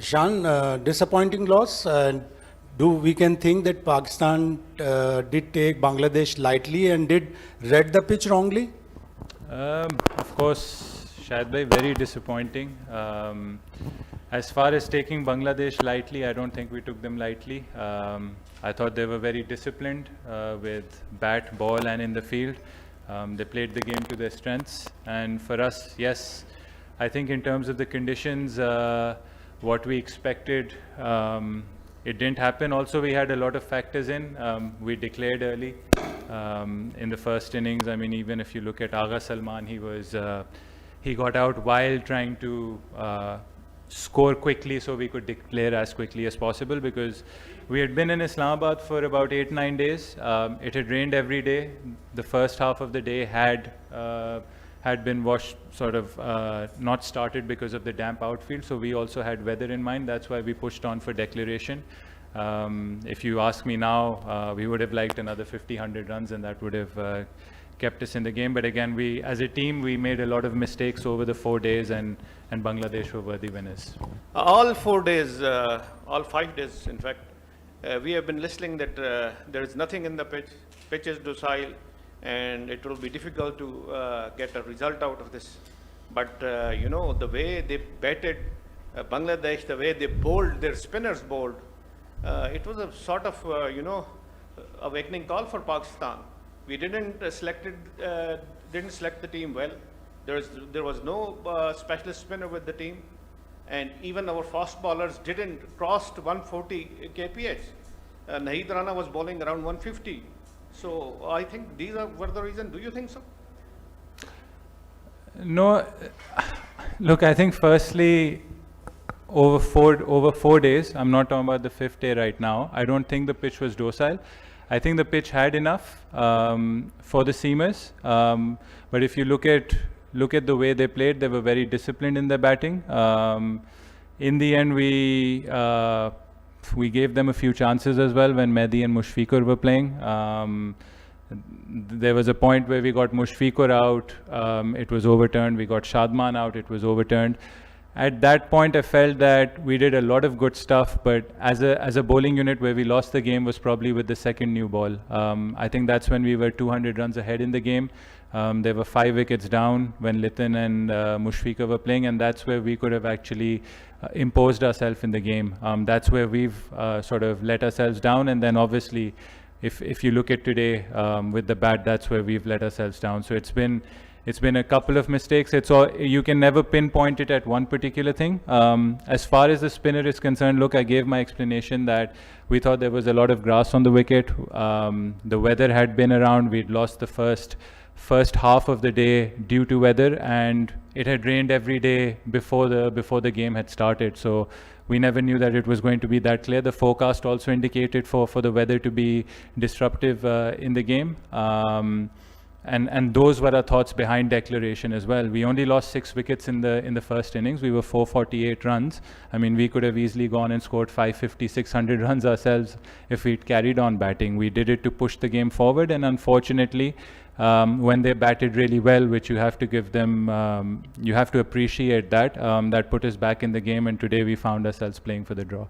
Shan, disappointing loss. Do we can think that Pakistan did take Bangladesh lightly and did read the pitch wrongly? Of course, Shahid bhai, very disappointing. As far as taking Bangladesh lightly, I don't think we took them lightly. I thought they were very disciplined with bat, ball, and in the field. They played the game to their strengths. And for us, yes, I think in terms of the conditions, what we expected, it didn't happen. Also, we had a lot of factors in. We declared early in the first innings. I mean, even if you look at Agha Salman, he got out while trying to score quickly so we could declare as quickly as possible, because we had been in Islamabad for about 8-9 days. It had rained every day. The first half of the day had been washed, sort of not started because of the damp outfield. So we also had weather in mind. That's why we pushed on for declaration. If you ask me now, we would have liked another 50-100 runs, and that would have kept us in the game. But again, we as a team, we made a lot of mistakes over the 4 days, and Bangladesh were worthy winners. All 4 days, all 5 days, in fact, we have been listening that there is nothing in the pitch. Pitch is docile, and it will be difficult to get a result out of this. But you know, the way they batted Bangladesh, the way they bowled, their spinners bowled, it was a sort of you know, awakening call for Pakistan. We didn't select the team well. There was no specialist spinner with the team, and even our fast bowlers didn't cross 140 kph. Naheed Rana was bowling around 150. So I think these were the reason. Do you think so? No, look, I think firstly, over four days, I'm not talking about the 5th day right now, I don't think the pitch was docile. I think the pitch had enough for the seamers, but if you look at the way they played, they were very disciplined in their batting. In the end, we gave them a few chances as well when Mehdi and Mushfiqur were playing. There was a point where we got Mushfiqur out, it was overturned. We got Shadman out, it was overturned. At that point, I felt that we did a lot of good stuff, but as a bowling unit, where we lost the game was probably with the second new ball. I think that's when we were 200 runs ahead in the game. There were 5 wickets down when Litan and Mushfiqur were playing, and that's where we could have actually imposed ourselves in the game. That's where we've sort of let ourselves down, and then obviously, if you look at today with the bat, that's where we've let ourselves down. So it's been a couple of mistakes. You can never pinpoint it at one particular thing. As far as the spinner is concerned, look, I gave my explanation that we thought there was a lot of grass on the wicket. The weather had been around. We'd lost the first half of the day due to weather, and it had rained every day before the game had started. So we never knew that it was going to be that clear. The forecast also indicated for the weather to be disruptive in the game. And those were our thoughts behind declaration as well. We only lost 6 wickets in the first innings. We were 448 runs. I mean, we could have easily gone and scored 550, 600 runs ourselves if we'd carried on batting. We did it to push the game forward, and unfortunately, when they batted really well, which you have to give them, you have to appreciate that, that put us back in the game, and today we found ourselves playing for the draw.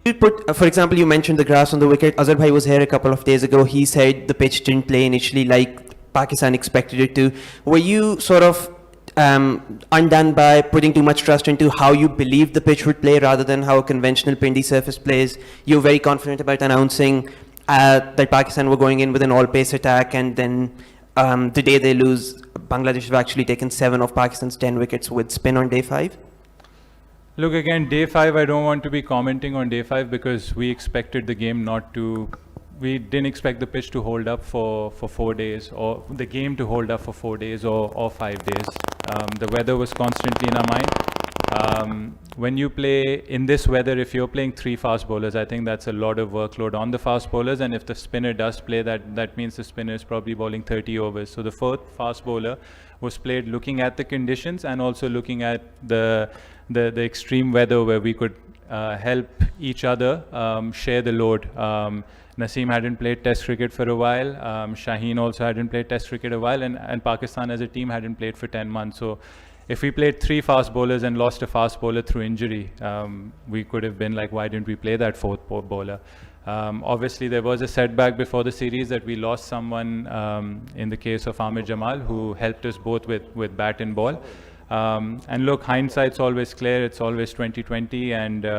You put, for example, you mentioned the grass on the wicket. Azhar Bhai was here a couple of days ago. He said the pitch didn't play initially like Pakistan expected it to. Were you sort of undone by putting too much trust into how you believed the pitch would play rather than how a conventional Pindi surface plays? You were very confident about announcing that Pakistan were going in with an all-pace attack, and then the day they lose, Bangladesh have actually taken 7 of Pakistan's 10 wickets with spin on day 5. Look, again, day 5, I don't want to be commenting on day 5 because we expected the game we didn't expect the pitch to hold up for 4 days, or the game to hold up for 4 days or 5 days. The weather was constantly in our mind. When you play in this weather, if you're playing 3 fast bowlers, I think that's a lot of workload on the fast bowlers, and if the spinner does play, that means the spinner is probably bowling 30 overs. So the 4th fast bowler was played looking at the conditions and also looking at the extreme weather where we could help each other share the load. Naseem hadn't played Test cricket for a while. Shaheen also hadn't played Test cricket a while, and Pakistan as a team hadn't played for 10 months. So if we played 3 fast bowlers and lost a fast bowler through injury, we could have been like, why didn't we play that fourth bowler? Obviously, there was a setback before the series that we lost someone in the case of Amir Jamal, who helped us both with bat and ball. And look, hindsight's always clear. It's always 2020, and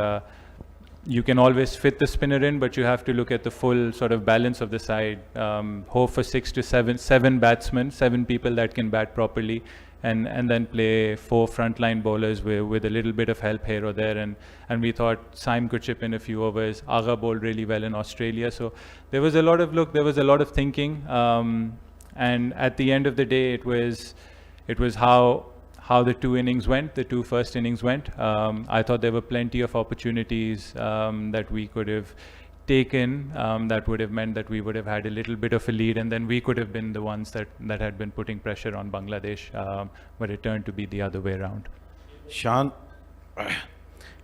you can always fit the spinner in, but you have to look at the full sort of balance of the side. Hope for 6 to 7 batsmen, 7 people that can bat properly, and then play 4 frontline bowlers with a little bit of help here or there. And we thought Saim could chip in a few overs. Agha bowled really well in Australia. So there was a lot of thinking. And at the end of the day, it was how the 2 innings went, the 2 first innings went. I thought there were plenty of opportunities that we could have taken that would have meant that we would have had a little bit of a lead, and then we could have been the ones that had been putting pressure on Bangladesh, but it turned to be the other way around. शान,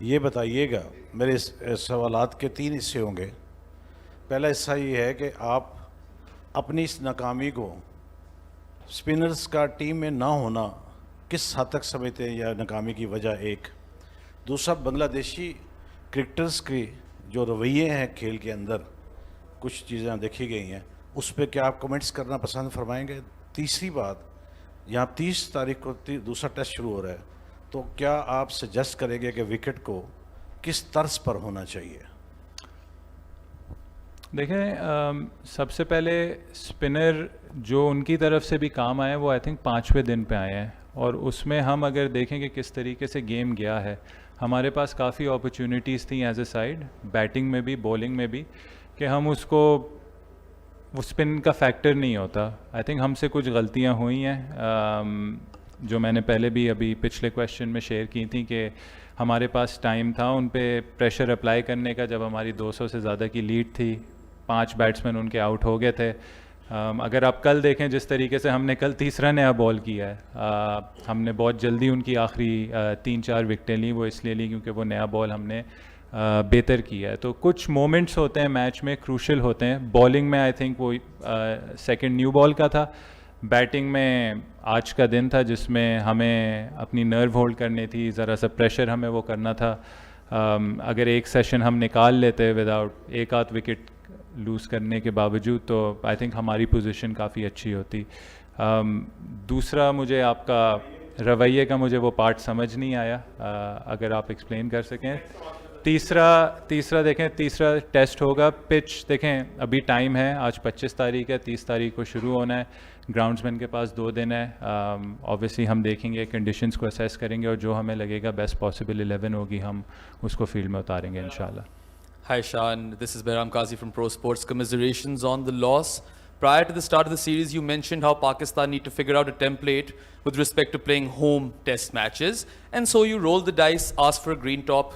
ये बताइएगा, मेरे सवालात के 3 हिस्से होंगे। पहला हिस्सा ये है कि आप अपनी इस नाकामी को स्पिनर्स का टीम में ना होना किस हद तक समझते हैं, या नाकामी की वजह एक। दूसरा, बांग्लादेशी क्रिकेटर्स के जो रवैये हैं खेल के अंदर, कुछ चीज़ें देखी गई हैं, उस पर क्या आप कमेंट्स करना पसंद फरमाएंगे? तीसरी बात, यहाँ 30 तारीख को दूसरा टेस्ट शुरू हो रहा है, तो क्या आप सजेस्ट करेंगे कि विकेट को किस तर्ज पर होना चाहिए? देखें, सबसे पहले स्पिनर जो उनकी तरफ से भी काम आए, वो आई थिंक 5वें दिन पे आए हैं, और उसमें हम अगर देखें कि किस तरीके से गेम गया है, हमारे पास काफ़ी अपॉर्चुनिटीज़ थी एज ए साइड, बैटिंग में भी बॉलिंग में भी, कि हम उसको, वो स्पिन का फैक्टर नहीं होता। आई थिंक हमसे कुछ गलतियां हुई हैं जो मैंने पहले भी अभी पिछले क्वेश्चन में शेयर की थी, कि हमारे पास टाइम था उन पे प्रेशर अप्लाई करने का जब हमारी 200 से ज़्यादा की लीड थी, 5 बैट्समैन उनके आउट हो गए थे। अगर आप कल देखें जिस तरीके से हमने कल तीसरा नया बॉल किया है, हमने बहुत जल्दी उनकी आखिरी 3-4 विकटें ली। वो इसलिए ली क्योंकि वो नया बॉल हमने बेहतर किया है। तो कुछ मोमेंट्स होते हैं मैच में, क्रूशल होते हैं। बॉलिंग में आई थिंक वो सेकंड न्यू बॉल का था। बैटिंग में आज का दिन था जिसमें हमें अपनी नर्व होल्ड करनी थी, ज़रा सा प्रेशर हमें वो करना था। अगर एक सेशन हम निकाल लेते विदाउट एक आध विकेट लूज़ करने के बावजूद, तो आई थिंक हमारी पोजीशन काफ़ी अच्छी होती। दूसरा, मुझे आपका रवैये का मुझे वो पार्ट समझ नहीं आया, अगर आप एक्सप्लेन कर सकें। तीसरा देखें, तीसरा टेस्ट होगा, पिच देखें अभी टाइम है, आज 25 तारीख है, 30 तारीख को शुरू होना है। ग्राउंड्समैन के पास 2 दिन है। ऑब्वियसली हम देखेंगे, कंडीशंस को असेस करेंगे, और जो हमें लगेगा बेस्ट पॉसिबल 11 होगी, हम उसको फील्ड में उतारेंगे इंशाल्लाह। Hi Shan, this is Behram Qazi from Pro Sports. Commiserations on the loss. Prior to the start of the series, you mentioned how Pakistan need to figure out a template with respect to playing home test matches. And so you rolled the dice, asked for a green top,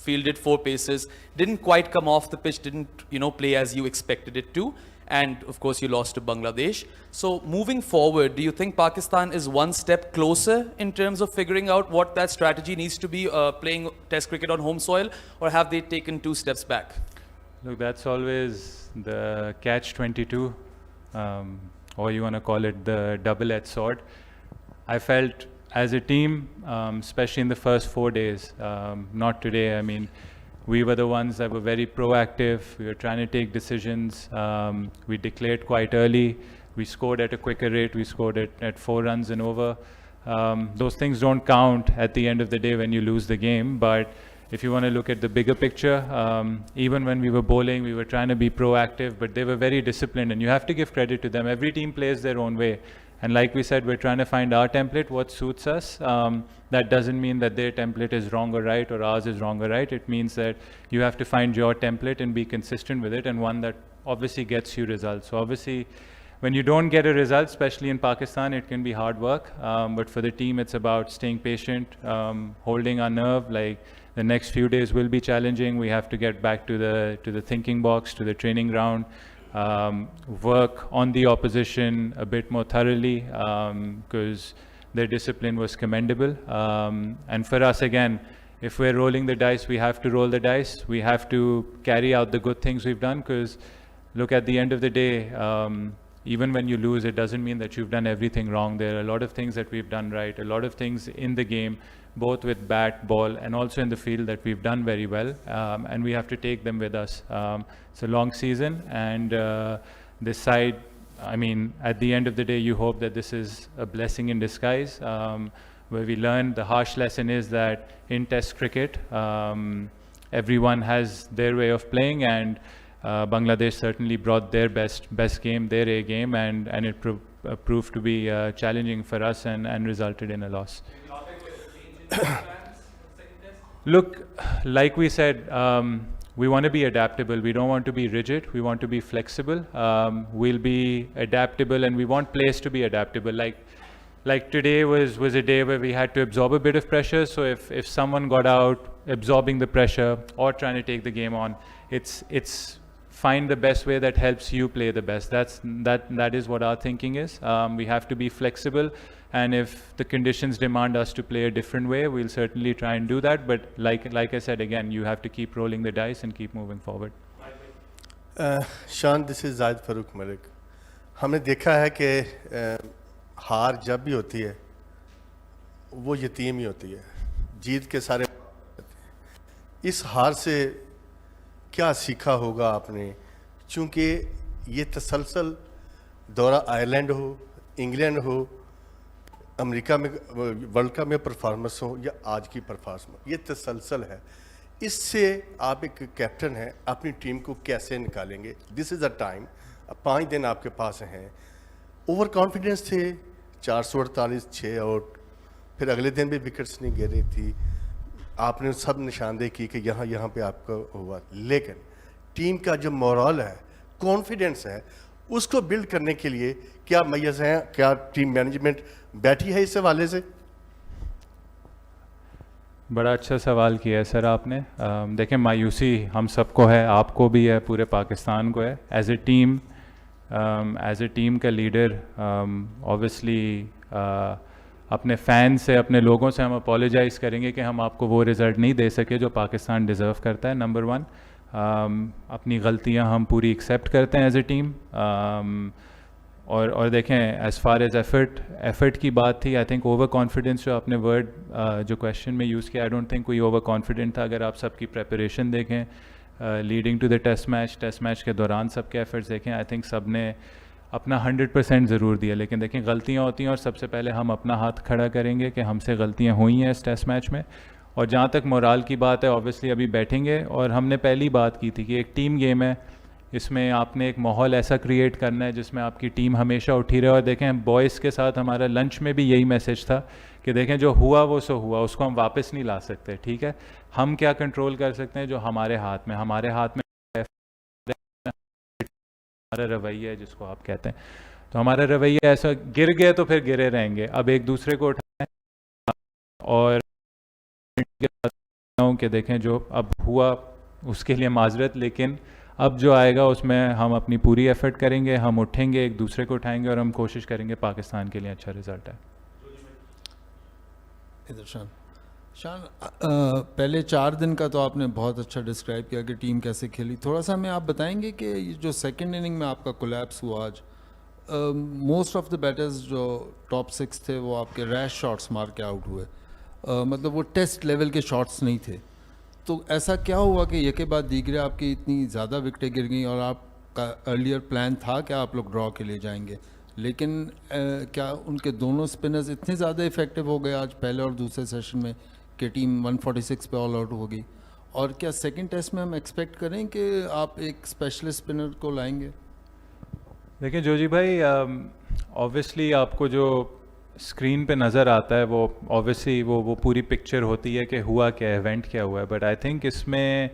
fielded 4 paces, didn't quite come off the pitch, didn't, play as you expected it to. And of course you lost to Bangladesh. So moving forward, do you think Pakistan is one step closer in terms of figuring out what that strategy needs to be, playing test cricket on home soil, or have they taken 2 steps back? Look, that's always the catch-22, or you want to call it the double-edged sword. I felt as a team, especially in the first 4 days, not today, I mean, we were the ones that were very proactive. We were trying to take decisions. We declared quite early. We scored at a quicker rate. We scored at 4 runs and over. Those things don't count at the end of the day when you lose the game. But if you want to look at the bigger picture, even when we were bowling, we were trying to be proactive, but they were very disciplined. And you have to give credit to them. Every team plays their own way. And like we said, we're trying to find our template, what suits us. That doesn't mean that their template is wrong or right, or ours is wrong or right. It means that you have to find your template and be consistent with it, and one that obviously gets you results. So obviously, when you don't get a result, especially in Pakistan, it can be hard work. But for the team, it's about staying patient, holding our nerve. Like, the next few days will be challenging. We have to get back to the thinking box, to the training ground. Work on the opposition a bit more thoroughly, because their discipline was commendable. And for us, again, if we're rolling the dice, we have to roll the dice. We have to carry out the good things we've done, because look, at the end of the day, even when you lose, it doesn't mean that you've done everything wrong. There are a lot of things that we've done right, a lot of things in the game, both with bat, ball, and also in the field, that we've done very well, and we have to take them with us. It's a long season, and this side, I mean, at the end of the day, you hope that this is a blessing in disguise, where we learn the harsh lesson is that in Test cricket, everyone has their way of playing, and Bangladesh certainly brought their best game, their A game, and it proved to be challenging for us and resulted in a loss. Look, like we said, we want to be adaptable. We don't want to be rigid. We want to be flexible. We'll be adaptable, and we want players to be adaptable. Like today was a day where we had to absorb a bit of pressure. So if someone got out absorbing the pressure or trying to take the game on, it's find the best way that helps you play the best. That is what our thinking is. We have to be flexible, and if the conditions demand us to play a different way, we'll certainly try and do that. But like I said, again, you have to keep rolling the dice and keep moving forward. शान, this is Zahid Farooq Malik. हमने देखा है कि हार जब भी होती है वो यतीम ही होती है, जीत के सारे. इस हार से क्या सीखा होगा आपने, चूँकि ये तसलसल दौरा आयरलैंड हो, इंग्लैंड हो, अमेरिका में वर्ल्ड कप में परफॉर्मेंस हो, या आज की परफॉर्मेंस, ये तसलसल है. इससे आप एक कैप्टन हैं, अपनी टीम को कैसे निकालेंगे? This is a time. 5 दिन आपके पास हैं. ओवर कॉन्फिडेंस थे, 448 6 आउट, फिर अगले दिन भी विकेट्स नहीं गिर रही थी. आपने सब निशानदेही की कि यहाँ पे आपका हुआ, लेकिन टीम का जो मोरल है, कॉन्फिडेंस है, उसको बिल्ड करने के लिए क्या मैयस हैं? क्या टीम मैनेजमेंट बैठी है इस हवाले से? बड़ा अच्छा सवाल किया है सर आपने. देखें, मायूसी हम सबको है, आपको भी है, पूरे पाकिस्तान को है. एज ए टीम का लीडर, ऑब्वियसली अपने फ़ैन से, अपने लोगों से हम अपोलोजाइज़ करेंगे कि हम आपको वो रिज़ल्ट नहीं दे सके जो पाकिस्तान डिज़र्व करता है. नंबर 1, अपनी गलतियां हम पूरी एक्सेप्ट करते हैं एज ए टीम. और देखें, एज़ फार एज़ एफ़र्ट की बात थी, आई थिंक ओवर कॉन्फिडेंस जो आपने वर्ड जो क्वेश्चन में यूज़ किया, आई डोंट थिंक कोई ओवर कॉन्फिडेंट था. अगर आप सबकी प्रेपरेशन देखें leading to the test match के दौरान सबके एफर्ट्स देखें, आई थिंक सब ने अपना 100% ज़रूर दिया. लेकिन देखें, गलतियाँ होती हैं, और सबसे पहले हम अपना हाथ खड़ा करेंगे कि हमसे गलतियाँ हुई हैं इस टेस्ट मैच में. और जहाँ तक मोराल की बात है, ऑब्वियसली अभी बैठेंगे, और हमने पहली बात की थी कि एक टीम गेम है, इसमें आपने एक माहौल ऐसा क्रिएट करना है जिसमें आपकी टीम हमेशा उठी रहे. और देखें, बॉयज़ के साथ हमारा लंच में भी यही मैसेज था कि देखें, जो हुआ वो सो हुआ, उसको हम वापस नहीं ला सकते. ठीक है, हम क्या कंट्रोल कर सकते हैं? जो हमारे हाथ में हमारा रवैया है, जिसको आप कहते हैं. तो हमारा रवैया ऐसा, गिर गए तो फिर गिरे रहेंगे. अब एक दूसरे को उठाएं, और कि देखें जो अब हुआ उसके लिए माजरत, लेकिन अब जो आएगा उसमें हम अपनी पूरी एफर्ट करेंगे, हम उठेंगे, एक दूसरे को उठाएंगे, और हम कोशिश करेंगे पाकिस्तान के लिए अच्छा रिजल्ट है. इधर शान, पहले 4 दिन का तो आपने बहुत अच्छा डिस्क्राइब किया कि टीम कैसे खेली. थोड़ा सा हमें आप बताएंगे कि ये जो सेकंड इनिंग में आपका कोलैप्स हुआ आज, मोस्ट ऑफ द बैटर्स जो टॉप 6 थे वो आपके रैश शॉट्स मार के आउट हुए. मतलब वो टेस्ट लेवल के शॉट्स नहीं थे. तो ऐसा क्या हुआ कि एक के बाद दीगरे आपकी इतनी ज़्यादा विकेटें गिर गई, और आपका अर्लियर प्लान था कि आप लोग ड्रॉ के लिए जाएंगे, लेकिन क्या उनके दोनों स्पिनर्स इतने ज़्यादा इफेक्टिव हो गए आज पहले और दूसरे सेशन में कि टीम 146 पे ऑल आउट हो गई? और क्या सेकंड टेस्ट में हम एक्सपेक्ट करें कि आप एक स्पेशलिस्ट स्पिनर को लाएंगे? देखिए जोजी भाई, ऑब्वियसली आपको जो स्क्रीन पे नज़र आता है वो ऑब्वियसली वो पूरी पिक्चर होती है कि हुआ क्या है, इवेंट क्या हुआ है. बट आई थिंक इसमें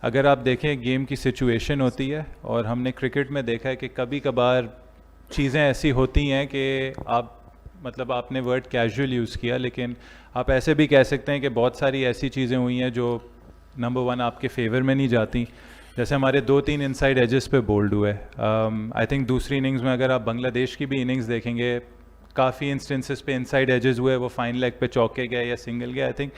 अगर आप देखें, गेम की सिचुएशन होती है, और हमने क्रिकेट में देखा है कि कभी कभार चीज़ें ऐसी होती हैं कि आप, मतलब आपने वर्ड कैजुअल यूज़ किया, लेकिन आप ऐसे भी कह सकते हैं कि बहुत सारी ऐसी चीज़ें हुई हैं जो नंबर 1 आपके फेवर में नहीं जाती. जैसे हमारे 2-3 इनसाइड एजेस पे बोल्ड हुए. आई थिंक दूसरी इनिंग्स में अगर आप बांग्लादेश की भी इनिंग्स देखेंगे, काफ़ी इंस्टेंसेस पे इनसाइड एजेस हुए, वो फाइन लेग पे चौके गए या सिंगल गए. आई थिंक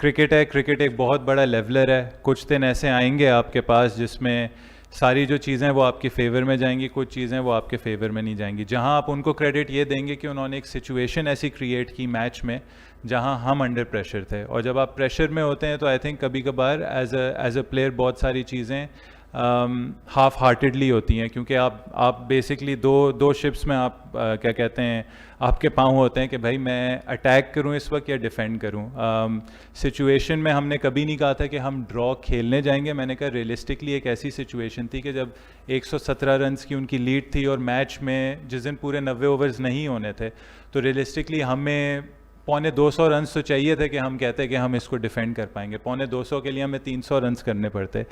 क्रिकेट एक बहुत बड़ा लेवलर है। कुछ दिन ऐसे आएंगे आपके पास जिसमें सारी जो चीज़ें वो आपके फेवर में जाएंगी, कुछ चीज़ें वो आपके फेवर में नहीं जाएंगी। जहां आप उनको क्रेडिट ये देंगे कि उन्होंने एक सिचुएशन ऐसी क्रिएट की मैच में जहां हम अंडर प्रेशर थे, और जब आप प्रेशर में होते हैं तो आई थिंक कभी कभार एज अ प्लेयर बहुत सारी चीज़ें हाफ हार्टेडली होती हैं, क्योंकि आप बेसिकली दो शिप्स में आप क्या कहते हैं, आपके पाँव होते हैं कि भाई मैं अटैक करूं इस वक्त या डिफेंड करूं। सिचुएशन में हमने कभी नहीं कहा था कि हम ड्रॉ खेलने जाएंगे। मैंने कहा रियलिस्टिकली एक ऐसी सिचुएशन थी कि जब 117 रन्स की उनकी लीड थी और मैच में जिस दिन पूरे 90 ओवर्स नहीं होने थे, तो रियलिस्टिकली हमें 250 रन्स तो चाहिए थे कि हम कहते कि हम इसको डिफेंड कर पाएंगे। 250 के लिए हमें 300 रन्स करने पड़ते।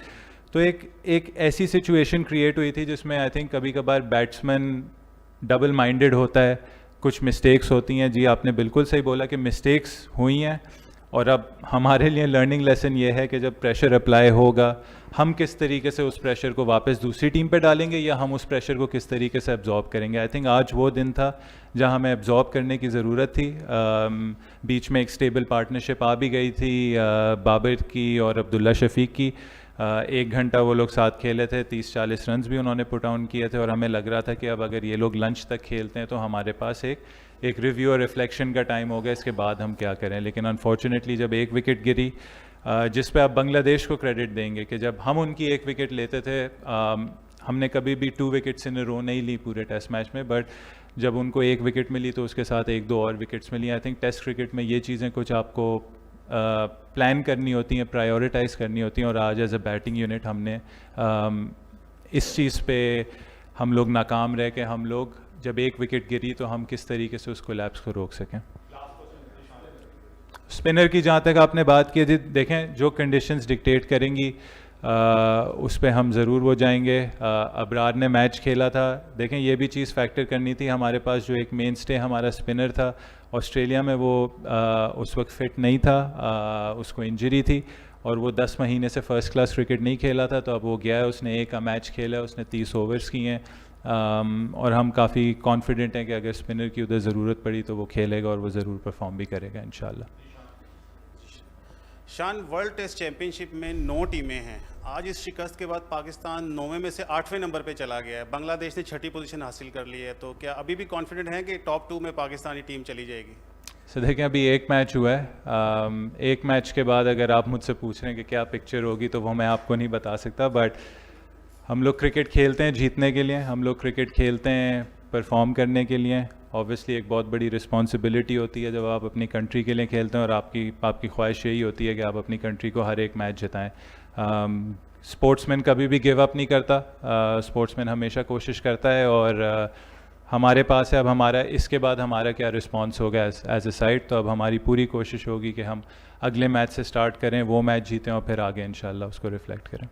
तो एक ऐसी सिचुएशन क्रिएट हुई थी जिसमें आई थिंक कभी कभार बैट्समैन डबल माइंडेड होता है, कुछ मिस्टेक्स होती हैं। जी आपने बिल्कुल सही बोला कि मिस्टेक्स हुई हैं, और अब हमारे लिए लर्निंग लेसन ये है कि जब प्रेशर अप्लाई होगा हम किस तरीके से उस प्रेशर को वापस दूसरी टीम पे डालेंगे या हम उस प्रेशर को किस तरीके से एब्जॉर्ब करेंगे। आई थिंक आज वो दिन था जहां हमें एब्जॉर्ब करने की ज़रूरत थी। बीच में एक स्टेबल पार्टनरशिप आ भी गई थी बाबर की और अब्दुल्ला शफीक की। 1 घंटा वो लोग साथ खेले थे, 30-40 रन्स भी उन्होंने पुट ऑन किए थे, और हमें लग रहा था कि अब अगर ये लोग लंच तक खेलते हैं तो हमारे पास एक रिव्यू और रिफ्लेक्शन का टाइम हो गया, इसके बाद हम क्या करें। लेकिन अनफॉर्चुनेटली जब एक विकेट गिरी, जिस पे आप बांग्लादेश को क्रेडिट देंगे कि जब हम उनकी एक विकेट लेते थे, हमने कभी भी 2 विकेट्स इन अ रो नहीं ली पूरे टेस्ट मैच में, बट जब उनको एक विकेट मिली तो उसके साथ 1-2 और विकेट्स मिली। आई थिंक टेस्ट क्रिकेट में ये चीज़ें कुछ आपको प्लान करनी होती हैं, प्रायोरिटाइज करनी होती हैं, और आज एज अ बैटिंग यूनिट हमने इस चीज़ पे हम लोग नाकाम रह के हम लोग जब एक विकेट गिरी तो हम किस तरीके से उस कोलैप्स को रोक सकें। स्पिनर की जहाँ तक आपने बात की, देखें जो कंडीशंस डिक्टेट करेंगी उस पे हम ज़रूर वो जाएंगे। अबरार ने मैच खेला था, देखें ये भी चीज़ फैक्टर करनी थी। हमारे पास जो एक मेन स्टे हमारा स्पिनर था, ऑस्ट्रेलिया में वो उस वक्त फिट नहीं था, उसको इंजरी थी और वो 10 महीने से फर्स्ट क्लास क्रिकेट नहीं खेला था। तो अब वो गया है, उसने एक मैच खेला, उसने 30 ओवर्स किए हैं, और हम काफ़ी कॉन्फिडेंट हैं कि अगर स्पिनर की उधर ज़रूरत पड़ी तो वो खेलेगा और वो ज़रूर परफॉर्म भी करेगा इंशाल्लाह। शान, वर्ल्ड टेस्ट चैंपियनशिप में 9 टीमें हैं। आज इस शिकस्त के बाद पाकिस्तान 9वें में से 8वें नंबर पे चला गया है। बांग्लादेश ने 6ठी पोजीशन हासिल कर ली है। तो क्या अभी भी कॉन्फिडेंट हैं कि टॉप 2 में पाकिस्तानी टीम चली जाएगी? सो देखें अभी एक मैच हुआ है, एक मैच के बाद अगर आप मुझसे पूछ रहे हैं कि क्या पिक्चर होगी तो वो मैं आपको नहीं बता सकता। बट हम लोग क्रिकेट खेलते हैं जीतने के लिए, हम लोग क्रिकेट खेलते हैं परफॉर्म करने के लिए। ऑब्वियसली एक बहुत बड़ी रिस्पॉन्सिबिलिटी होती है जब आप अपनी कंट्री के लिए खेलते हैं, और आपकी ख्वाहिश यही होती है कि आप अपनी कंट्री को हर एक मैच जिताएं। स्पोर्ट्समैन कभी भी गिव अप नहीं करता, स्पोर्ट्समैन हमेशा कोशिश करता है, और हमारे पास है अब हमारा इसके बाद हमारा क्या रिस्पॉन्स होगा एज ए साइड। तो अब हमारी पूरी कोशिश होगी कि हम अगले मैच से स्टार्ट करें, वो मैच जीतें और फिर आगे इंशाल्लाह उसको रिफ्लेक्ट करें।